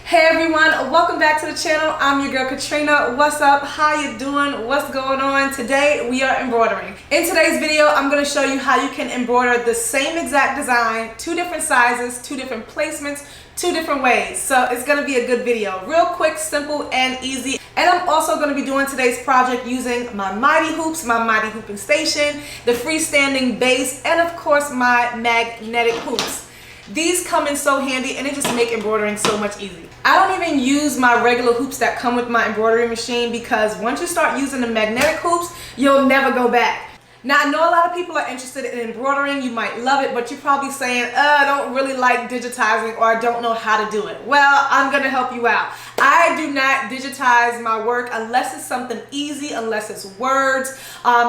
Hey everyone, welcome back to the channel. I'm your girl Katrina. What's up? How you doing? What's going on? Today we are embroidering. In today's video, I'm going to show you how you can embroider the same exact design, two different sizes, two different placements, two different ways. So it's going to be a good video. Real quick, simple, and easy. And I'm also going to be doing today's project using my mighty hoops, my mighty hooping station, the freestanding base, and of course my magnetic hoops. These come in so handy and they just make embroidering so much easier. I don't even use my regular hoops that come with my embroidery machine because once you start using the magnetic hoops, you'll never go back. Now, I know a lot of people are interested in embroidering. You might love it, but you're probably saying, I don't really like digitizing or I don't know how to do it. Well, I'm going to help you out. I do not digitize my work unless it's something easy, unless it's words,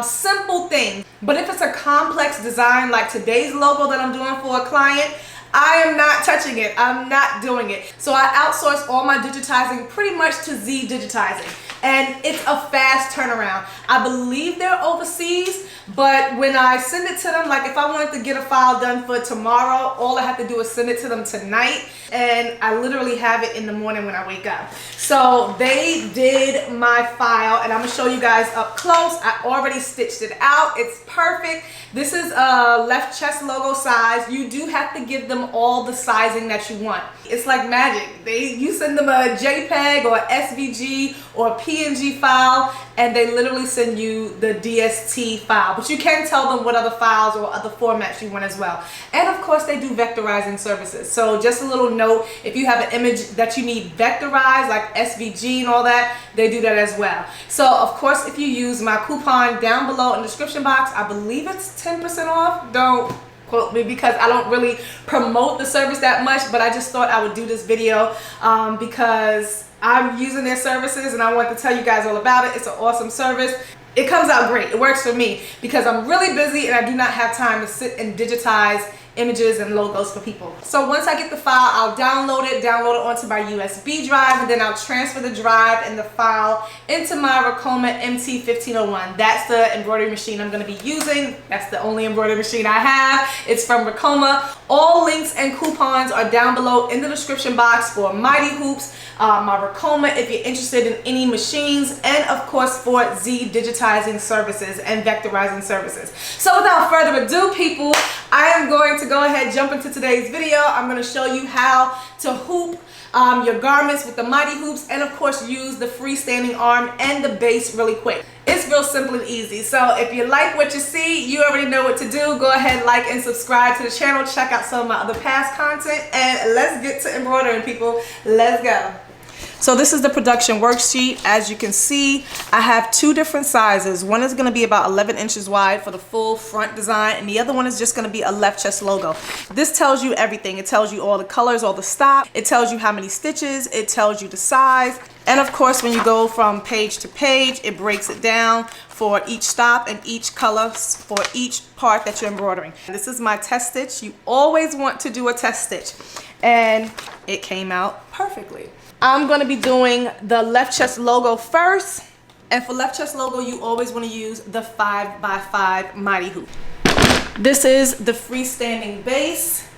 simple things. But if it's a complex design like today's logo that I'm doing for a client, I am not touching it. I'm not doing it. So I outsource all my digitizing pretty much to Z Digitizing. And it's a fast turnaround. I believe they're overseas, but when I send it to them, like if I wanted to get a file done for tomorrow, all I have to do is send it to them tonight, and I literally have it in the morning when I wake up. So they did my file, and I'm gonna show you guys up close. I already stitched it out. It's perfect. This is a left chest logo size. You do have to give them all the sizing that you want. It's like magic. You send them a JPEG or SVG or PNG file, and they literally send you the DST file. But you can tell them what other files or other formats you want as well. And of course, they do vectorizing services. So just a little note, if you have an image that you need vectorized, like SVG and all that, they do that as well. So of course, if you use my coupon down below in the description box, I believe it's 10% off. Don't quote me because I don't really promote the service that much, but I just thought I would do this video because I'm using their services and I want to tell you guys all about it. It's an awesome service. It comes out great. It works for me because I'm really busy and I do not have time to sit and digitize images and logos for people. So once I get the file, I'll download it onto my USB drive, and then I'll transfer the drive and the file into my Ricoma MT1501. That's the embroidery machine I'm going to be using. That's the only embroidery machine I have. It's from Ricoma. All links and coupons are down below in the description box for Mighty Hoops, my Ricoma if you're interested in any machines, and of course for Z Digitizing services and vectorizing services. So without further ado, people, I am going to go ahead, jump into today's video. I'm going to show you how to hoop your garments with the mighty hoops, and of course use the freestanding arm and the base really quick. It's real simple and easy. So if you like what you see, you already know what to do. Go ahead, like and subscribe to the channel. Check out some of my other past content, and let's get to embroidering, people. Let's go. So this is the production worksheet. As you can see, I have two different sizes. One is going to be about 11 inches wide for the full front design, and the other one is just going to be a left chest logo. This tells you everything. It tells you all the colors, all the stops. It tells you how many stitches. It tells you the size. And of course, when you go from page to page, it breaks it down for each stop and each color for each part that you're embroidering. This is my test stitch. You always want to do a test stitch, and it came out perfectly. I'm going to be doing the left chest logo first, and for left chest logo you always want to use the 5x5 mighty hoop. This is the freestanding base.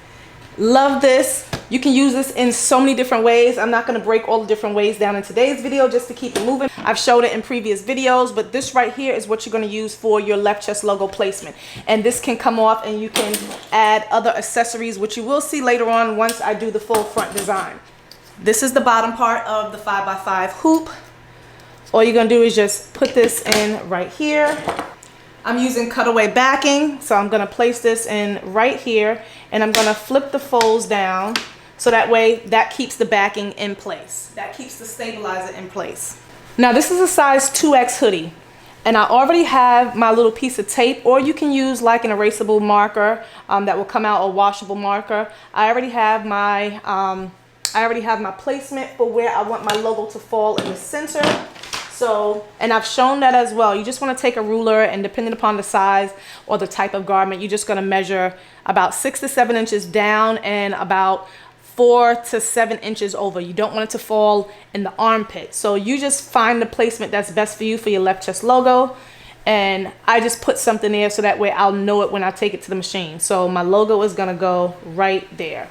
Love this. You can use this in so many different ways. I'm not going to break all the different ways down in today's video just to keep it moving. I've showed it in previous videos, but this right here is what you're going to use for your left chest logo placement. And this can come off and you can add other accessories, which you will see later on once I do the full front design. This is the bottom part of the 5x5 hoop. All you're going to do is just put this in right here. I'm using cutaway backing, so I'm going to place this in right here, and I'm going to flip the folds down so that way that keeps the backing in place. That keeps the stabilizer in place. Now this is a size 2X hoodie, and I already have my little piece of tape, or you can use like an erasable marker that will come out, a washable marker. I already have my placement for where I want my logo to fall in the center. So, and I've shown that as well. You just want to take a ruler, and depending upon the size or the type of garment, you're just going to measure about 6 to 7 inches down and about 4 to 7 inches over. You don't want it to fall in the armpit. So you just find the placement that's best for you for your left chest logo. And I just put something there so that way I'll know it when I take it to the machine. So my logo is going to go right there.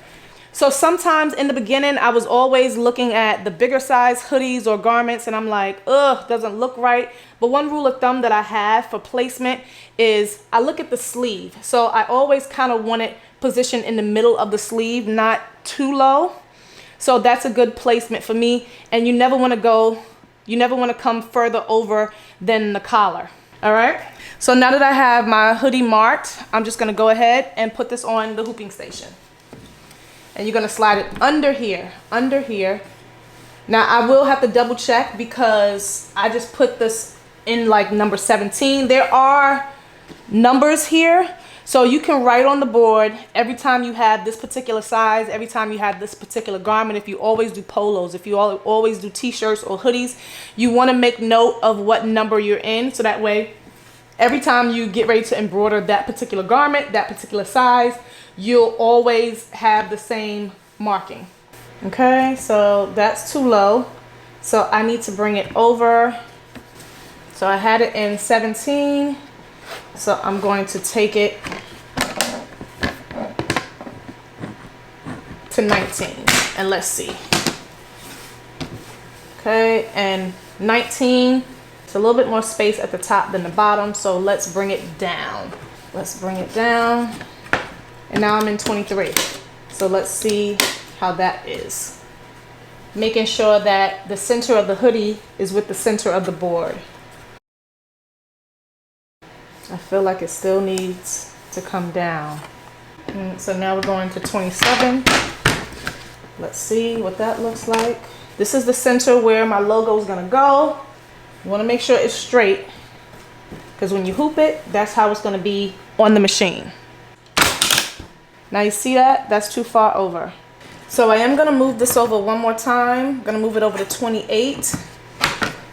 So sometimes in the beginning, I was always looking at the bigger size hoodies or garments and I'm like, ugh, doesn't look right. But one rule of thumb that I have for placement is I look at the sleeve. So I always kind of want it positioned in the middle of the sleeve, not too low. So that's a good placement for me. And you never want to come further over than the collar. All right. So now that I have my hoodie marked, I'm just going to go ahead and put this on the hooping station. And you're going to slide it under here. Now I will have to double check because I just put this in like number 17. There are numbers here. So you can write on the board every time you have this particular size, every time you have this particular garment. If you always do polos, if you always do t-shirts or hoodies, you want to make note of what number you're in. So that way, every time you get ready to embroider that particular garment, that particular size, you'll always have the same marking. Okay, so that's too low. So I need to bring it over. So I had it in 17. So I'm going to take it to 19 and let's see. Okay, and 19, it's a little bit more space at the top than the bottom. So let's bring it down. And now I'm in 23. So let's see how that is. Making sure that the center of the hoodie is with the center of the board. I feel like it still needs to come down. So now we're going to 27. Let's see what that looks like. This is the center where my logo is gonna go. You wanna make sure it's straight because when you hoop it, that's how it's gonna be on the machine. Now you see that? That's too far over. So I am gonna move this over one more time. I'm gonna move it over to 28.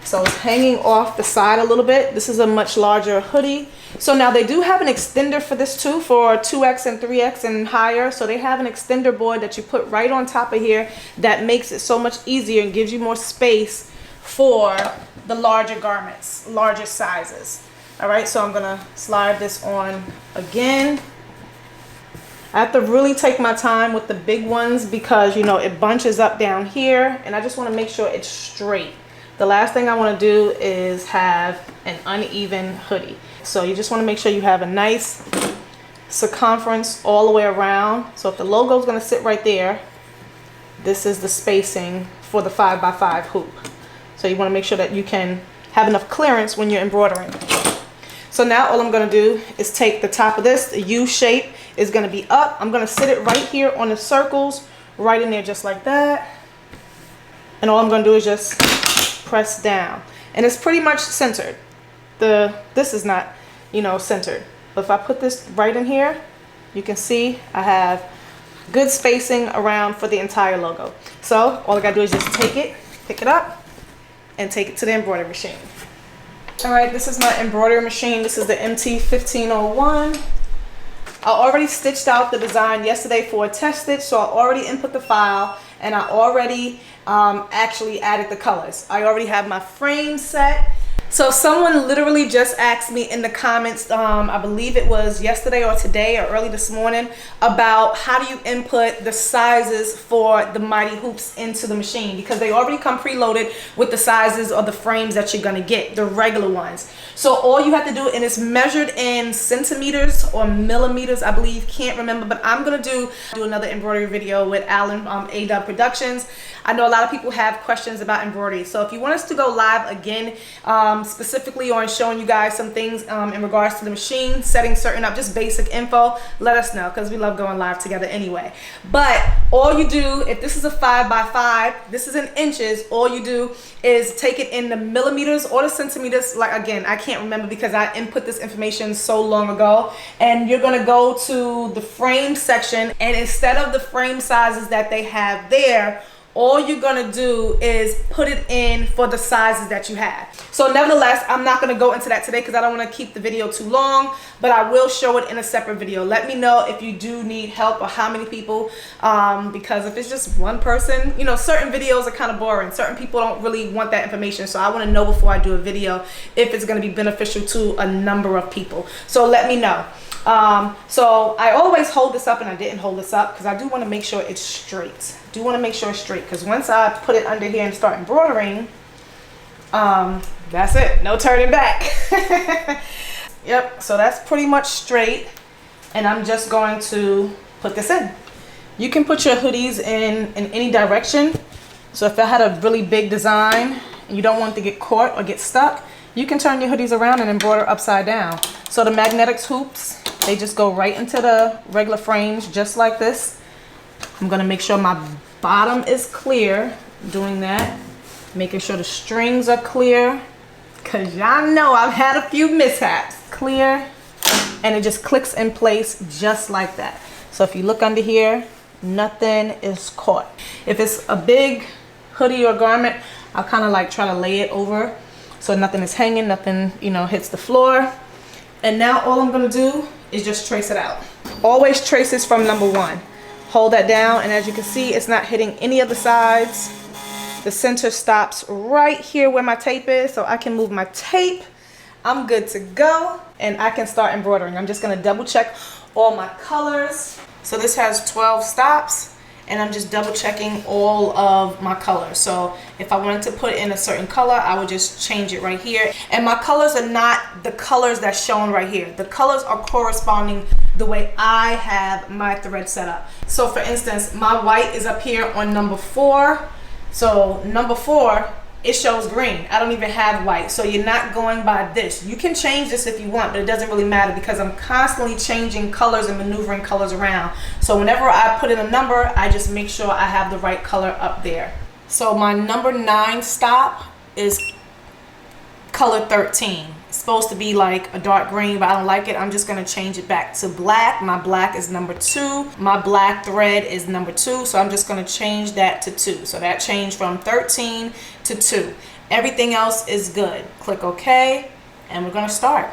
So it's hanging off the side a little bit. This is a much larger hoodie. So now they do have an extender for this too, for 2X and 3X and higher. So they have an extender board that you put right on top of here that makes it so much easier and gives you more space for the larger garments, larger sizes. All right, so I'm gonna slide this on again. I have to really take my time with the big ones because, you know, it bunches up down here and I just want to make sure it's straight. The last thing I want to do is have an uneven hoodie. So you just want to make sure you have a nice circumference all the way around. So if the logo is going to sit right there, this is the spacing for the 5x5 hoop. So you want to make sure that you can have enough clearance when you're embroidering. So now all I'm going to do is take the top of this, the U shape is going to be up. I'm going to sit it right here on the circles, right in there just like that. And all I'm going to do is just press down. And it's pretty much centered. This is not, you know, centered. But if I put this right in here, you can see I have good spacing around for the entire logo. So all I got to do is just take it, pick it up, and take it to the embroidery machine. All right, this is my embroidery machine. This is the MT1501. I already stitched out the design yesterday for a test stitch, so I already input the file and I already actually added the colors. I already have my frame set. So someone literally just asked me in the comments, I believe it was yesterday or today or early this morning, about how do you input the sizes for the Mighty Hoops into the machine, because they already come preloaded with the sizes or the frames that you're gonna get, the regular ones. So all you have to do, and it's measured in centimeters or millimeters, I believe, can't remember, but I'm gonna do another embroidery video with Alan, A-Dub Productions. I know a lot of people have questions about embroidery. So if you want us to go live again, specifically on showing you guys some things in regards to the machine, setting certain up, just basic info, let us know, because we love going live together anyway. But all you do, if this is a 5x5, this is in inches, all you do is take it in the millimeters or the centimeters. Like, again, I can't remember because I input this information so long ago. And you're gonna go to the frame section, and instead of the frame sizes that they have there, all you're gonna do is put it in for the sizes that you have. So nevertheless, I'm not gonna go into that today because I don't wanna keep the video too long, but I will show it in a separate video. Let me know if you do need help or how many people, because if it's just one person, you know, certain videos are kind of boring. Certain people don't really want that information. So I wanna know before I do a video if it's gonna be beneficial to a number of people. So let me know. So I always hold this up, and I didn't hold this up because I do want to make sure it's straight. Do want to make sure it's straight because once I put it under here and start embroidering, that's it, no turning back. Yep, so that's pretty much straight, and I'm just going to put this in. You can put your hoodies in any direction. So if I had a really big design and you don't want it to get caught or get stuck, you can turn your hoodies around and embroider upside down. So the magnetics hoops, they just go right into the regular frames just like this. I'm gonna make sure my bottom is clear doing that. Making sure the strings are clear, cause y'all know I've had a few mishaps. Clear, and it just clicks in place just like that. So if you look under here, nothing is caught. If it's a big hoodie or garment, I'll kind of like try to lay it over so nothing is hanging, nothing, you know, hits the floor. And now all I'm gonna do is just trace it out. Always trace this from number 1. Hold that down, and as you can see, it's not hitting any of the sides. The center stops right here where my tape is, so I can move my tape. I'm good to go, and I can start embroidering. I'm just gonna double check all my colors. So this has 12 stops, and I'm just double checking all of my colors. So if I wanted to put in a certain color, I would just change it right here. And my colors are not the colors that's shown right here. The colors are corresponding the way I have my thread set up. So for instance, my white is up here on number 4. So number 4, it shows green. I don't even have white. So you're not going by this. You can change this if you want, but it doesn't really matter because I'm constantly changing colors and maneuvering colors around. So whenever I put in a number, I just make sure I have the right color up there. So my number 9 stop is color 13. It's supposed to be like a dark green, but I don't like it. I'm just gonna change it back to black. My black is number 2. My black thread is number 2. So I'm just gonna change that to 2. So that changed from 13 to 2. Everything else is good. Click OK, and we're gonna start.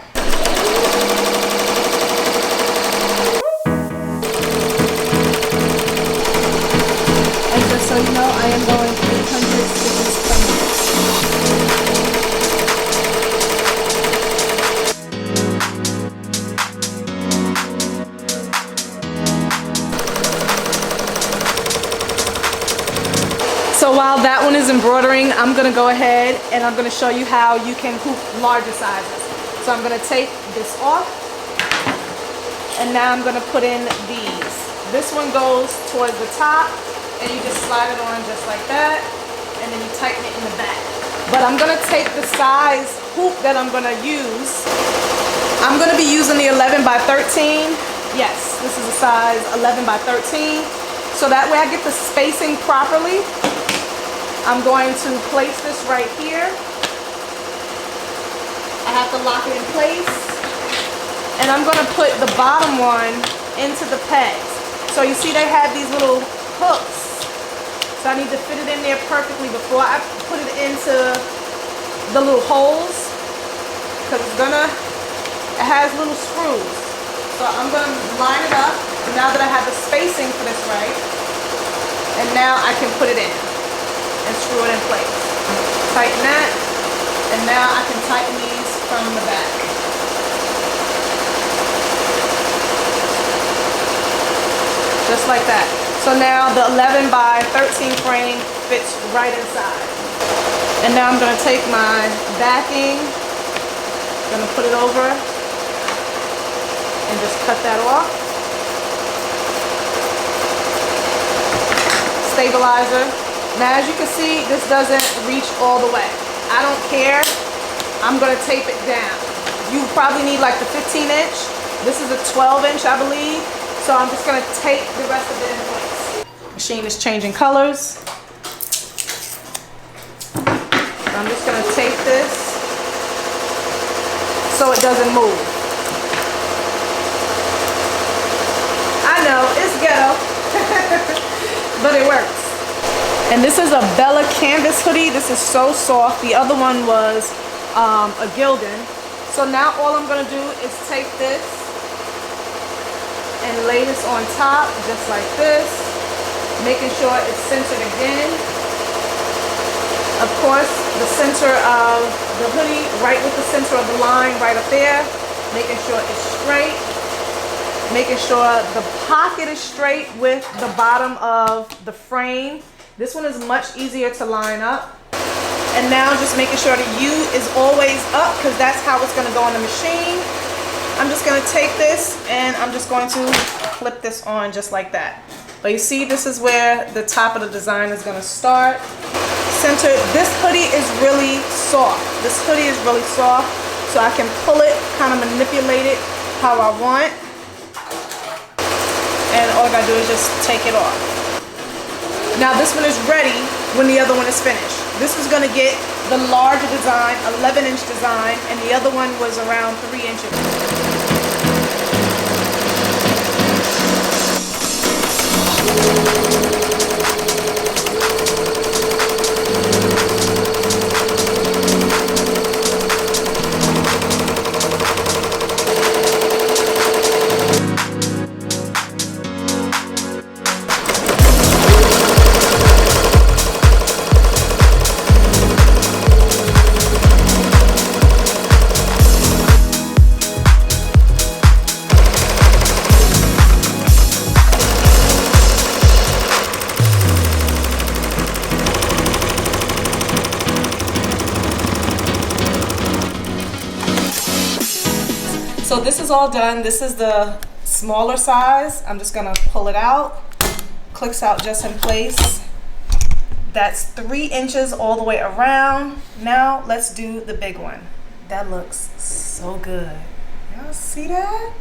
And just so you know, I am going 800 stitches per minute. So while that one is embroidering, I'm gonna go ahead and I'm gonna show you how you can hoop larger sizes. So I'm gonna take this off, and now I'm gonna put in these. This one goes towards the top, and you just slide it on just like that, and then you tighten it in the back. But I'm gonna take the size hoop that I'm gonna use. I'm gonna be using the 11 by 13. Yes, this is a size 11 by 13. So that way I get the spacing properly. I'm going to place this right here. I have to lock it in place. And I'm going to put the bottom one into the pegs. So you see they have these little hooks. So I need to fit it in there perfectly before I put it into the little holes. Because it has little screws. So I'm going to line it up now that I have the spacing for this right. And now I can put it in and screw it in place. Tighten that, and now I can tighten these from the back. Just like that. So now the 11 by 13 frame fits right inside. And now I'm gonna take my backing, gonna put it over, and just cut that off. Stabilizer. Now as you can see, this doesn't reach all the way. I don't care. I'm gonna tape it down. You probably need like the 15 inch. This is a 12 inch, I believe. So I'm just gonna tape the rest of it in place. Machine is changing colors. So I'm just gonna tape this so it doesn't move. I know, it's ghetto, but it works. And this is a Bella canvas hoodie. This is so soft. The other one was a Gildan. So now all I'm gonna do is take this and lay this on top, just like this, making sure it's centered again. Of course, the center of the hoodie, right with the center of the line, right up there, making sure it's straight, making sure the pocket is straight with the bottom of the frame. This one is much easier to line up. And now just making sure the U is always up, because that's how it's gonna go on the machine. I'm just gonna take this and I'm just going to clip this on just like that. But you see, this is where the top of the design is gonna start. Center, this hoodie is really soft. This hoodie is really soft, so I can pull it, kind of manipulate it how I want. And all I gotta do is just take it off. Now this one is ready when the other one is finished. This is gonna get the larger design, 11-inch design, and the other one was around 3 inches. So this is all done. This is the smaller size. I'm just gonna pull it out. Clicks out just in place. That's 3 inches all the way around. Now let's do the big one. That looks so good. Y'all see that?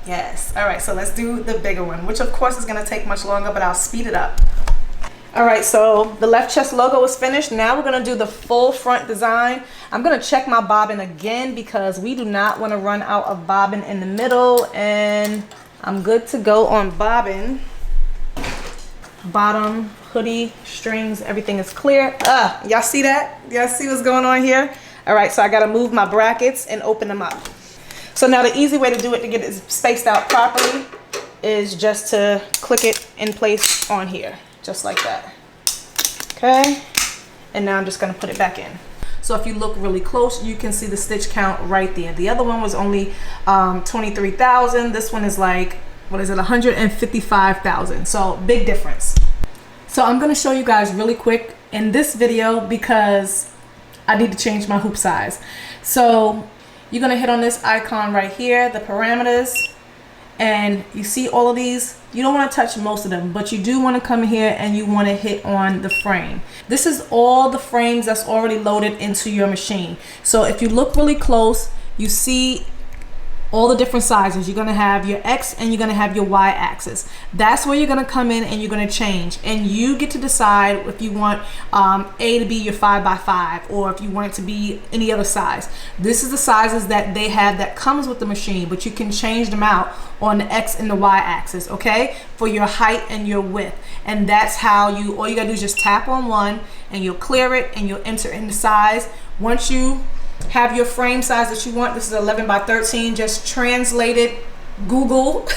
Yes. All right, so let's do the bigger one, which of course is gonna take much longer, but I'll speed it up. All right, so the left chest logo is finished. Now we're gonna do the full front design. I'm gonna check my bobbin again because we do not wanna run out of bobbin in the middle, and I'm good to go on bobbin. Bottom, hoodie, strings, everything is clear. Y'all see that? Y'all see what's going on here? All right, so I gotta move my brackets and open them up. So now the easy way to do it to get it spaced out properly is just to click it in place on here. Just like that. Okay, and now I'm just gonna put it back in. So if you look really close, you can see the stitch count right there. The other one was only 23,000. This one is like, what is it, 155,000. So big difference. So I'm gonna show you guys really quick in this video because I need to change my hoop size. So you're gonna hit on this icon right here, the parameters, and you see all of these. You don't want to touch most of them, but you do want to come here and you want to hit on the frame. This is all the frames that's already loaded into your machine. So if you look really close, you see all the different sizes. You're going to have your X and you're going to have your Y axis. That's where you're going to come in and you're going to change, and you get to decide if you want A to be your 5x5 or if you want it to be any other size. This is the sizes that they have that comes with the machine, but you can change them out on the X and the Y axis, okay, for your height and your width. And that's how all you gotta do is just tap on one and you'll clear it and you'll enter in the size. Once you have your frame size that you want, this is 11 by 13, just translate it, Google,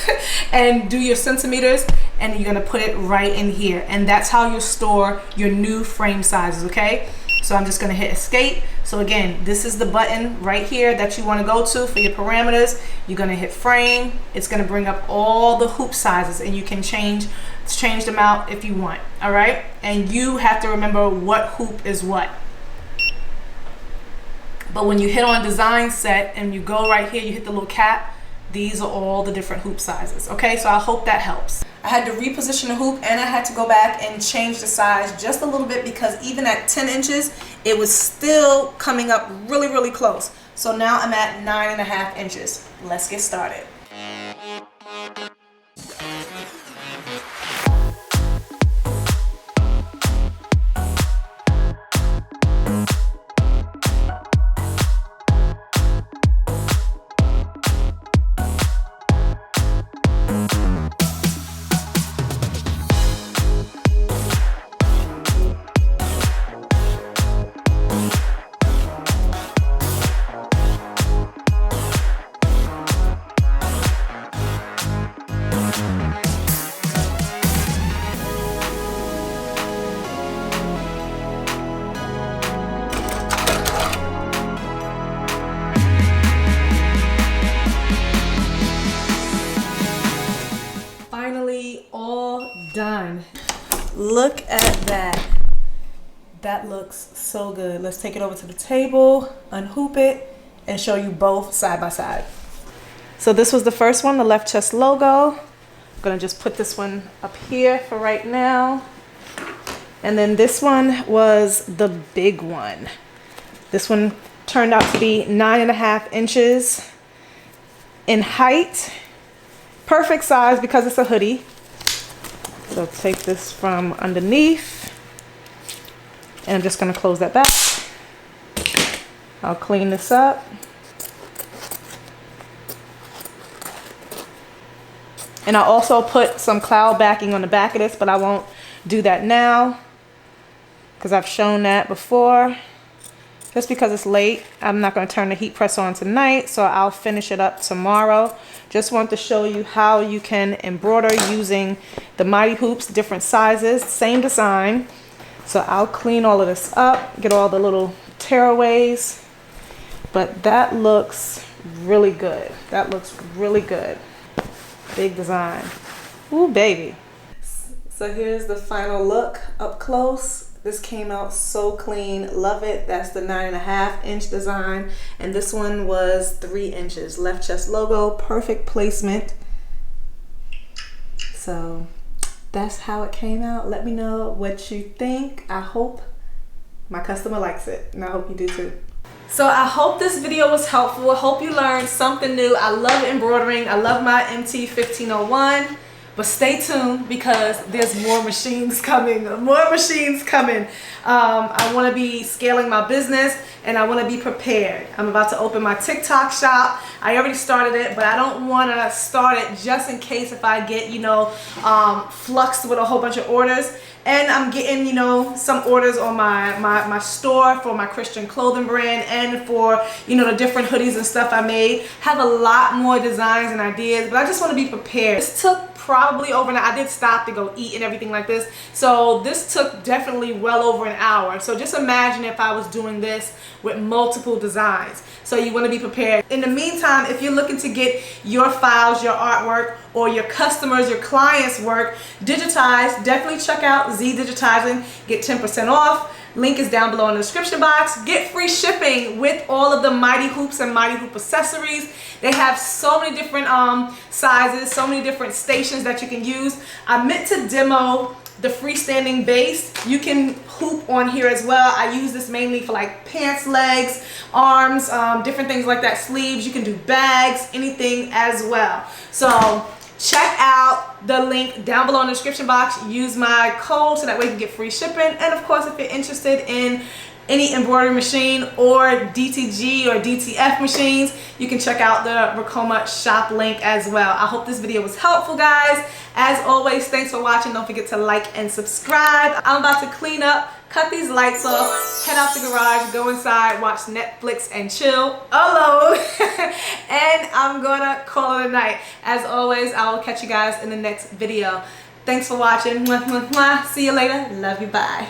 and do your centimeters, and you're gonna put it right in here. And that's how you store your new frame sizes, okay? So I'm just gonna hit escape. So again, this is the button right here that you wanna go to for your parameters. You're gonna hit frame. It's gonna bring up all the hoop sizes and you can change them out if you want, all right? And you have to remember what hoop is what. But when you hit on design set and you go right here, you hit the little cap, these are all the different hoop sizes, okay? So I hope that helps. I had to reposition the hoop and I had to go back and change the size just a little bit because even at 10 inches, it was still coming up really, really close. So now I'm at 9.5 inches. Let's get started. look at that. That looks so good. Let's take it over to the table, unhoop it, and show you both side by side. So this was the first one, the left chest logo. I'm gonna just put this one up here for right now. And then this one was the big one. This one turned out to be 9.5 inches in height. Perfect size because it's a hoodie. So take this from underneath. And I'm just gonna close that back. I'll clean this up. And I also put some cloud backing on the back of this, but I won't do that now because I've shown that before. Just because it's late, I'm not going to turn the heat press on tonight, so I'll finish it up tomorrow. Just want to show you how you can embroider using the Mighty Hoops, different sizes, same design. So I'll clean all of this up, get all the little tearaways, but that looks really good. That looks really good. Big design. Ooh, baby. So here's the final look up close. This came out so clean. Love it. That's the 9.5 inch design. And this one was 3 inches. Left chest logo. Perfect placement. So that's how it came out. Let me know what you think. I hope my customer likes it. And I hope you do too. So I hope this video was helpful. I hope you learned something new. I love embroidering. I love my MT 1501. But stay tuned because there's more machines coming. More machines coming. I want to be scaling my business and I want to be prepared. I'm about to open my TikTok shop. I already started it, but I don't want to start it just in case if I get, fluxed with a whole bunch of orders. And I'm getting, some orders on my store for my Christian clothing brand and for, the different hoodies and stuff I made. Have a lot more designs and ideas, but I just want to be prepared. This took probably overnight. I did stop to go eat and everything like this. So this took definitely well over an hour. So just imagine if I was doing this with multiple designs. So you want to be prepared. In the meantime, if you're looking to get your files, your artwork, or your customers, your clients' work digitized, definitely check out Z Digitizing. Get 10% off. Link is down below in the description box. Get free shipping with all of the Mighty Hoops and Mighty Hoop accessories. They have so many different sizes, so many different stations that you can use. I meant to demo the freestanding base. You can hoop on here as well. I use this mainly for like pants, legs, arms, different things like that, sleeves. You can do bags, anything as well. So check out the link down below in the description box. Use my code so that way you can get free shipping. And of course, if you're interested in any embroidery machine or DTG or DTF machines, you can check out the Ricoma shop link as well. I hope this video was helpful, guys. As always, thanks for watching. Don't forget to like and subscribe. I'm about to clean up, cut these lights off, head out the garage, go inside, watch Netflix and chill alone. And I'm gonna call it a night. As always, I will catch you guys in the next video. Thanks for watching. Mwah, mwah, mwah. See you later. Love you. Bye.